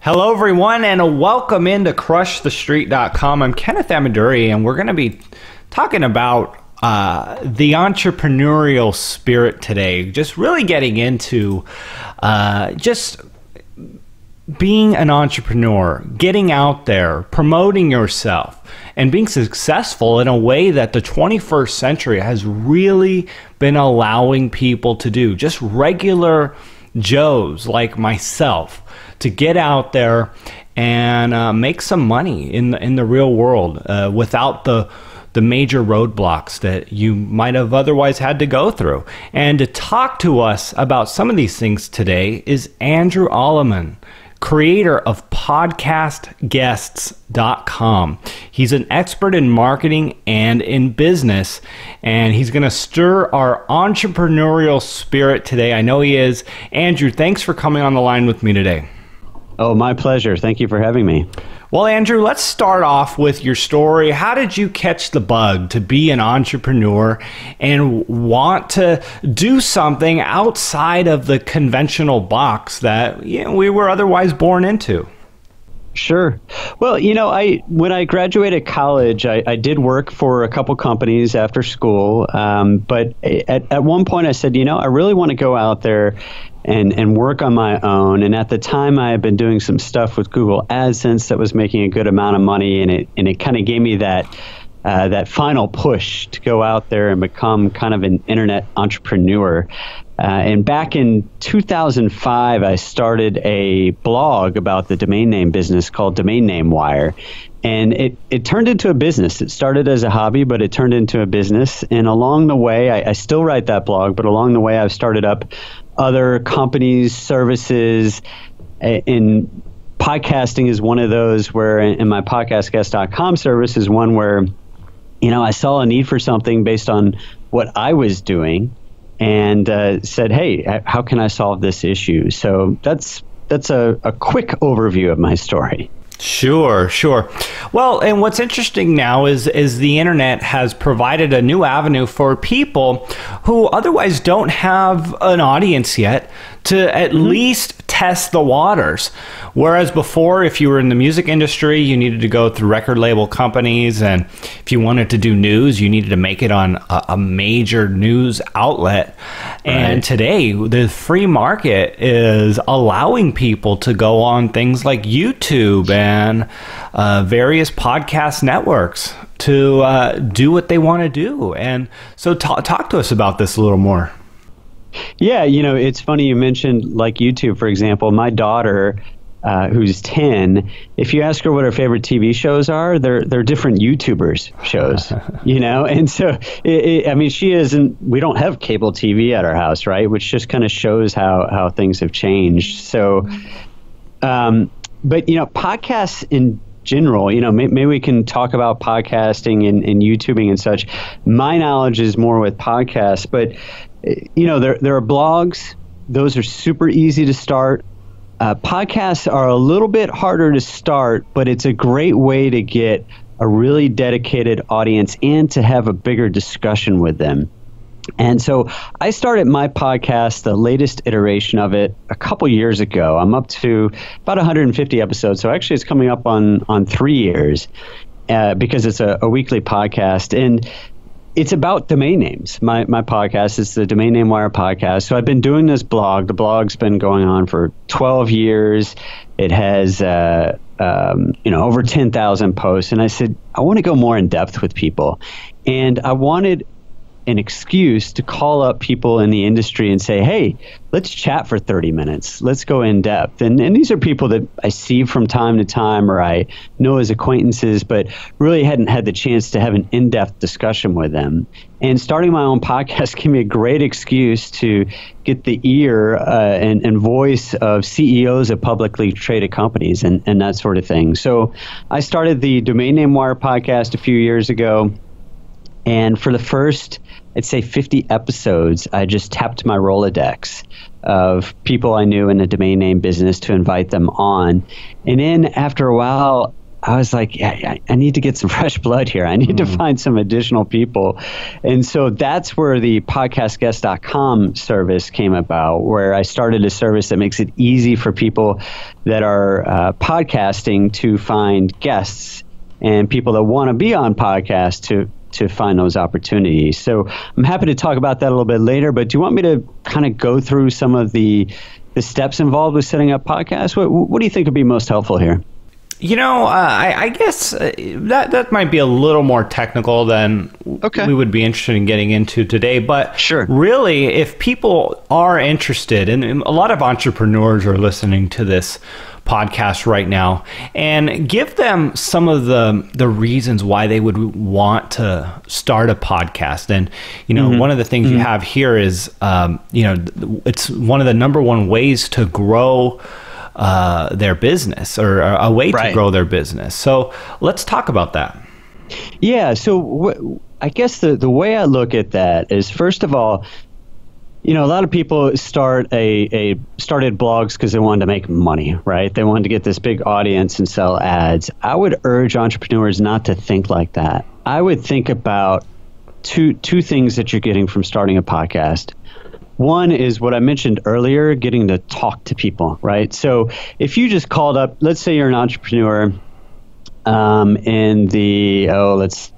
Hello, everyone, and welcome into CrushTheStreet.com. I'm Kenneth Amaduri, and we're going to be talking about the entrepreneurial spirit today. Just really getting into just being an entrepreneur, getting out there, promoting yourself, and being successful in a way that the 21st century has really been allowing people to do. Just regular Joes like myself to get out there and make some money in the real world without the major roadblocks that you might have otherwise had to go through. And to talk to us about some of these things today is Andrew Alleman, creator of podcastguests.com. He's an expert in marketing and in business, and he's going to stir our entrepreneurial spirit today. I know he is. Andrew, thanks for coming on the line with me today. Oh, my pleasure. Thank you for having me. Well, Andrew, let's start off with your story. How did you catch the bug to be an entrepreneur and want to do something outside of the conventional box that we were otherwise born into? Sure. Well, when I graduated college, I did work for a couple companies after school. But at one point I said, I really want to go out there and work on my own. And at the time I had been doing some stuff with Google AdSense that was making a good amount of money. And it kind of gave me that final push to go out there and become kind of an internet entrepreneur. And back in 2005, I started a blog about the domain name business called Domain Name Wire. And it turned into a business. It started as a hobby, but it turned into a business. And along the way, I still write that blog, but along the way, I've started up other companies, services, and podcasting is one of those where in my podcastguest.com service is one where, I saw a need for something based on what I was doing and said, hey, how can I solve this issue? So that's a quick overview of my story. Sure. Well, and what's interesting now is the internet has provided a new avenue for people who otherwise don't have an audience yet to at least test the waters. Whereas before, if you were in the music industry, you needed to go through record label companies, and if you wanted to do news, you needed to make it on a major news outlet. Right. And today, the free market is allowing people to go on things like YouTube and various podcast networks to do what they want to do. And so talk to us about this a little more. Yeah, it's funny you mentioned like YouTube, for example. My daughter, who's 10, if you ask her what her favorite TV shows are, they're different YouTubers shows, And so, she isn't, we don't have cable TV at our house, right? Which just kind of shows how things have changed. So, but, podcasts in general, maybe we can talk about podcasting and YouTubing and such. My knowledge is more with podcasts, but there are blogs. Those are super easy to start. Podcasts are a little bit harder to start, but it's a great way to get a really dedicated audience and to have a bigger discussion with them. And so I started my podcast, the latest iteration of it, a couple years ago. I'm up to about 150 episodes. So actually it's coming up on 3 years because it's a weekly podcast. And it's about domain names. My podcast is the Domain Name Wire podcast. So I've been doing this blog. The blog's been going on for 12 years. It has, over 10,000 posts. And I said, I want to go more in depth with people. And I wanted an excuse to call up people in the industry and say, hey, let's chat for 30 minutes. Let's go in depth. And these are people that I see from time to time or I know as acquaintances, but really hadn't had the chance to have an in-depth discussion with them. And starting my own podcast gave me a great excuse to get the ear and voice of CEOs of publicly traded companies and that sort of thing. So I started the Domain Name Wire podcast a few years ago. And for the first, I'd say 50 episodes, I just tapped my Rolodex of people I knew in the domain name business to invite them on. And then after a while, I was like, yeah, I need to get some fresh blood here. I need to find some additional people. And so that's where the podcastguest.com service came about, where I started a service that makes it easy for people that are podcasting to find guests and people that want to be on podcasts to find those opportunities. So I'm happy to talk about that a little bit later, but do you want me to kind of go through some of the steps involved with setting up podcasts? What do you think would be most helpful here? I guess that might be a little more technical than we would be interested in getting into today. But sure, really, if people are interested, and a lot of entrepreneurs are listening to this podcast right now, and give them some of the reasons why they would want to start a podcast. And, one of the things you have here is, it's one of the number one ways to grow their business, or a way to grow their business. So let's talk about that. Yeah. So I guess the way I look at that is, first of all, a lot of people started blogs because they wanted to make money, right? They wanted to get this big audience and sell ads. I would urge entrepreneurs not to think like that. I would think about two things that you're getting from starting a podcast. One is what I mentioned earlier, getting to talk to people, right? So if you just called up, let's say you're an entrepreneur in the, let's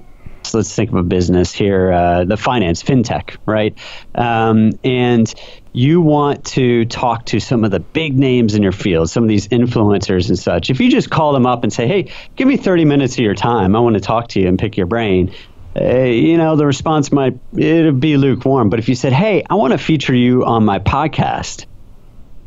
think of a business here, the fintech, right? And you want to talk to some of the big names in your field, some of these influencers and such. If you just call them up and say, hey, give me 30 minutes of your time, I want to talk to you and pick your brain, the response it'd be lukewarm. But if you said, hey, I want to feature you on my podcast,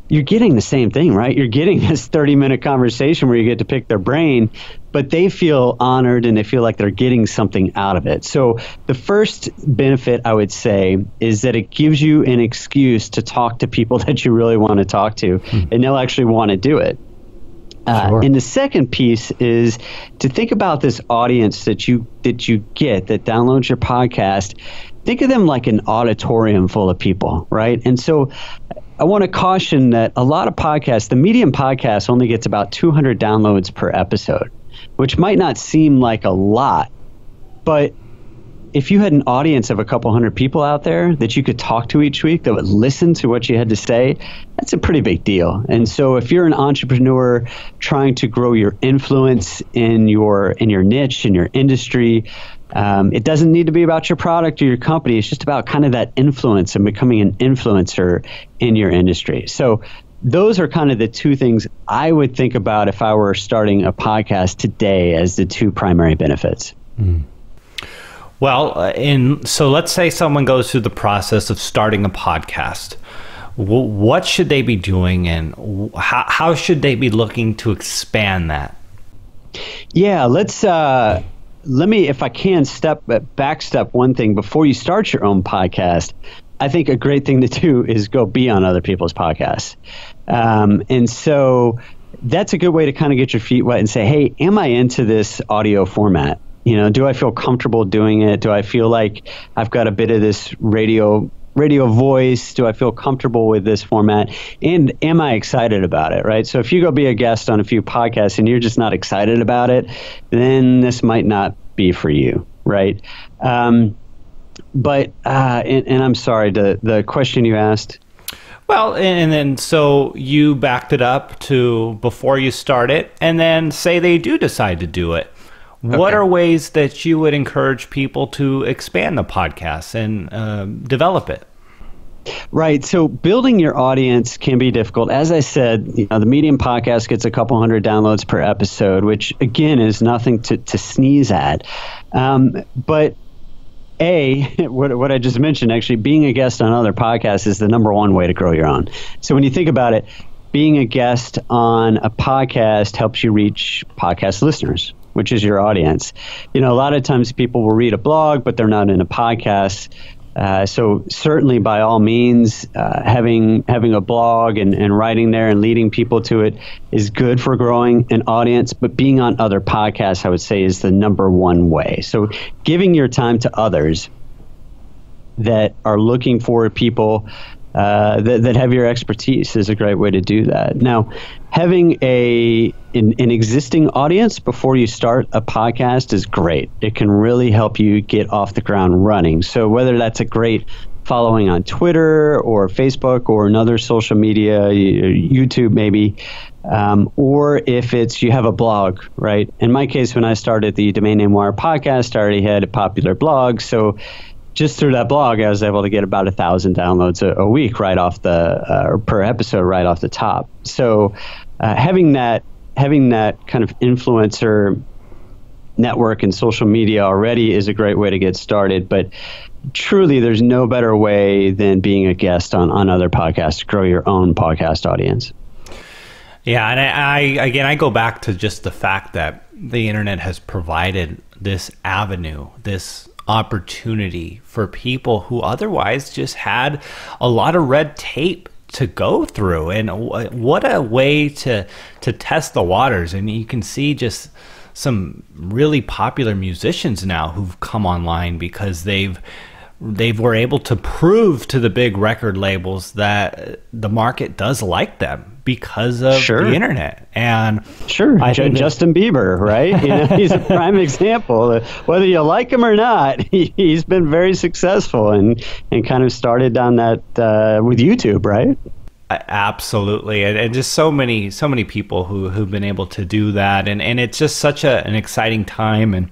you're getting the same thing, right? You're getting this 30-minute conversation where you get to pick their brain, but they feel honored and they feel like they're getting something out of it. So the first benefit, I would say, is that it gives you an excuse to talk to people that you really want to talk to, and they'll actually want to do it. Sure. And the second piece is to think about this audience that you get that downloads your podcast. Think of them like an auditorium full of people, right? And so I want to caution that a lot of podcasts, the median podcast only gets about 200 downloads per episode, which might not seem like a lot, but if you had an audience of a couple hundred people out there that you could talk to each week that would listen to what you had to say, that's a pretty big deal. And so if you're an entrepreneur trying to grow your influence in your niche, in your industry, it doesn't need to be about your product or your company. It's just about kind of that influence and becoming an influencer in your industry. So those are kind of the two things I would think about if I were starting a podcast today as the two primary benefits. Well, so let's say someone goes through the process of starting a podcast. What should they be doing, and how should they be looking to expand that? Yeah, let me, if I can, backstep one thing before you start your own podcast. I think a great thing to do is go be on other people's podcasts. And so that's a good way to kind of get your feet wet and say, hey, am I into this audio format? Do I feel comfortable doing it? Do I feel like I've got a bit of this radio voice? Do I feel comfortable with this format? And am I excited about it, right? So if you go be a guest on a few podcasts and you're just not excited about it, then this might not be for you, right? But I'm sorry, the question you asked. Well, and then so you backed it up to before you start it, and then say they do decide to do it. What are ways that you would encourage people to expand the podcast and develop it? Right. So building your audience can be difficult. As I said, the median podcast gets a couple hundred downloads per episode, which again is nothing to sneeze at. But what I just mentioned, actually, being a guest on other podcasts is the number one way to grow your own. So when you think about it, being a guest on a podcast helps you reach podcast listeners, which is your audience. A lot of times people will read a blog, but they're not in a podcast. So certainly, by all means, having a blog and writing there and leading people to it is good for growing an audience. But being on other podcasts, I would say, is the number one way. So giving your time to others that are looking for people that have your expertise is a great way to do that. Now, having an existing audience before you start a podcast is great. It can really help you get off the ground running. So whether that's a great following on Twitter or Facebook or another social media, YouTube maybe, or if it's you have a blog, right? In my case, when I started the Domain Name Wire podcast, I already had a popular blog. So just through that blog, I was able to get about 1,000 downloads a week right off or per episode right off the top. So having that kind of influencer network and social media already is a great way to get started. But truly, there's no better way than being a guest on other podcasts to grow your own podcast audience. Yeah, and I go back to just the fact that the internet has provided this avenue, this opportunity for people who otherwise just had a lot of red tape to go through. And what a way to test the waters. And you can see just some really popular musicians now who've come online because they were able to prove to the big record labels that the market does like them because of the internet. And I think Justin Bieber, right? He's a prime example. Whether you like him or not, he's been very successful and kind of started down that with YouTube, right? Absolutely, and just so many people who've been able to do that, and it's just such an exciting time. And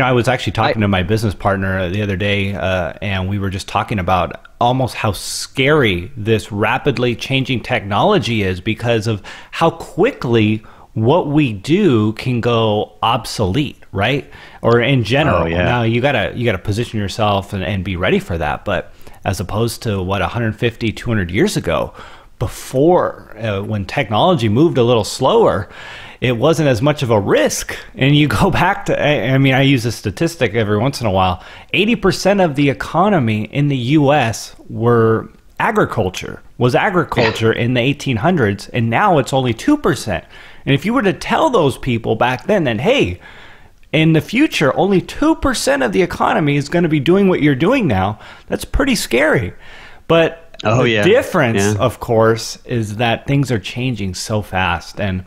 I was actually talking to my business partner the other day, and we were just talking about almost how scary this rapidly changing technology is because of how quickly what we do can go obsolete, right? Or in general. Oh, yeah. Now you gotta position yourself and be ready for that. But as opposed to 150, 200 years ago, before when technology moved a little slower, it wasn't as much of a risk. And you go back to, I use a statistic every once in a while, 80% of the economy in the US was agriculture in the 1800s, and now it's only 2%. And if you were to tell those people back then that, hey, in the future, only 2% of the economy is going to be doing what you're doing now, that's pretty scary. But the difference, of course, is that things are changing so fast. And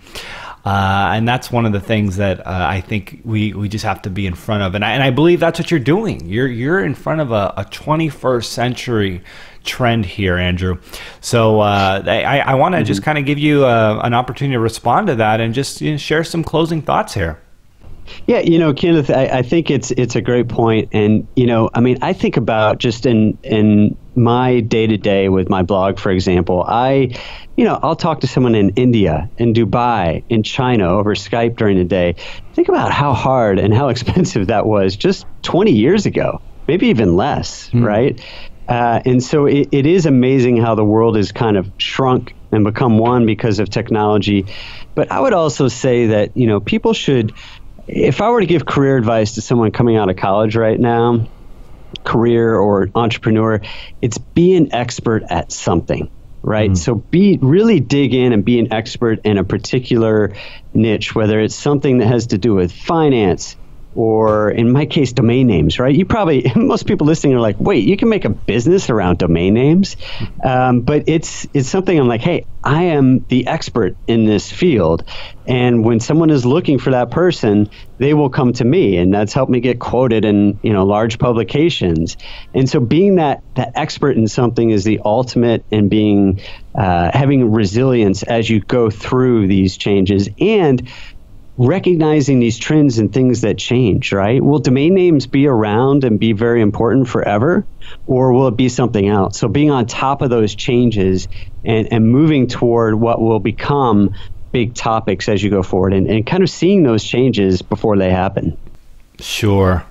that's one of the things that I think we just have to be in front of. And I believe that's what you're doing. You're in front of a 21st century trend here, Andrew. So I want to just kind of give you an opportunity to respond to that and just share some closing thoughts here. Yeah, Kenneth, I think it's a great point. And, I think about just in my day-to-day with my blog, for example, I'll talk to someone in India, in Dubai, in China over Skype during the day. Think about how hard and how expensive that was just 20 years ago, maybe even less, right? And so it is amazing how the world has kind of shrunk and become one because of technology. But I would also say that, people should, if I were to give career advice to someone coming out of college right now, career or entrepreneur, it's be an expert at something, right? So really dig in and be an expert in a particular niche, whether it's something that has to do with finance, or in my case, domain names, right? Most people listening are like, wait, you can make a business around domain names? But it's something I'm like, hey, I am the expert in this field. And when someone is looking for that person, they will come to me, and that's helped me get quoted in, large publications. And so being that expert in something is the ultimate in being, having resilience as you go through these changes and recognizing these trends and things that change, right? Will domain names be around and be very important forever, or will it be something else? So being on top of those changes and moving toward what will become big topics as you go forward and kind of seeing those changes before they happen. Sure.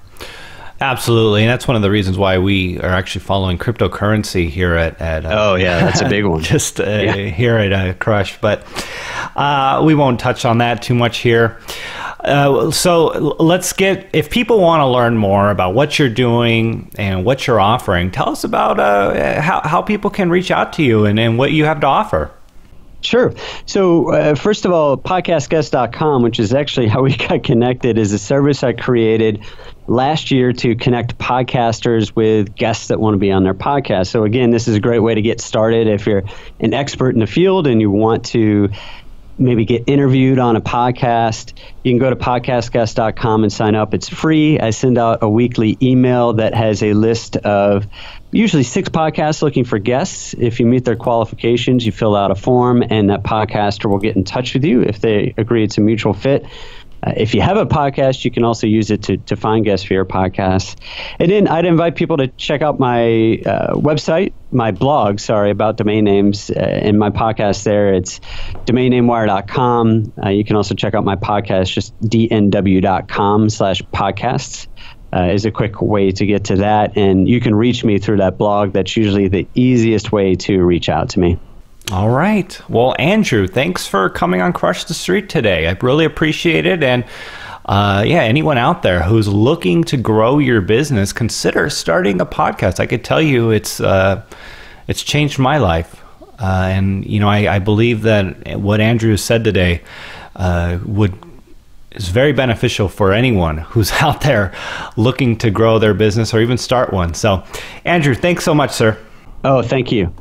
Absolutely. And that's one of the reasons why we are actually following cryptocurrency here at oh, yeah, that's a big one. Just here at Crush. But we won't touch on that too much here. So let's if people want to learn more about what you're doing and what you're offering, tell us about how people can reach out to you and what you have to offer. Sure. So first of all, podcastguest.com, which is actually how we got connected, is a service I created last year to connect podcasters with guests that want to be on their podcast. So again, this is a great way to get started if you're an expert in the field and you want to maybe get interviewed on a podcast. You can go to podcastguest.com and sign up. It's free. I send out a weekly email that has a list of usually 6 podcasts looking for guests. If you meet their qualifications, you fill out a form, and that podcaster will get in touch with you if they agree it's a mutual fit. If you have a podcast, you can also use it to find guests for your podcast. And then I'd invite people to check out my website, my blog, about domain names, and my podcast there. It's domainnamewire.com. You can also check out my podcast, just dnw.com/podcasts. Is a quick way to get to that. And you can reach me through that blog. That's usually the easiest way to reach out to me. All right. Well, Andrew, thanks for coming on Crush the Street today. I really appreciate it. And anyone out there who's looking to grow your business, consider starting a podcast. I could tell you it's changed my life. I believe that what Andrew said today is very beneficial for anyone who's out there looking to grow their business or even start one. So, Andrew, thanks so much, sir. Oh, thank you.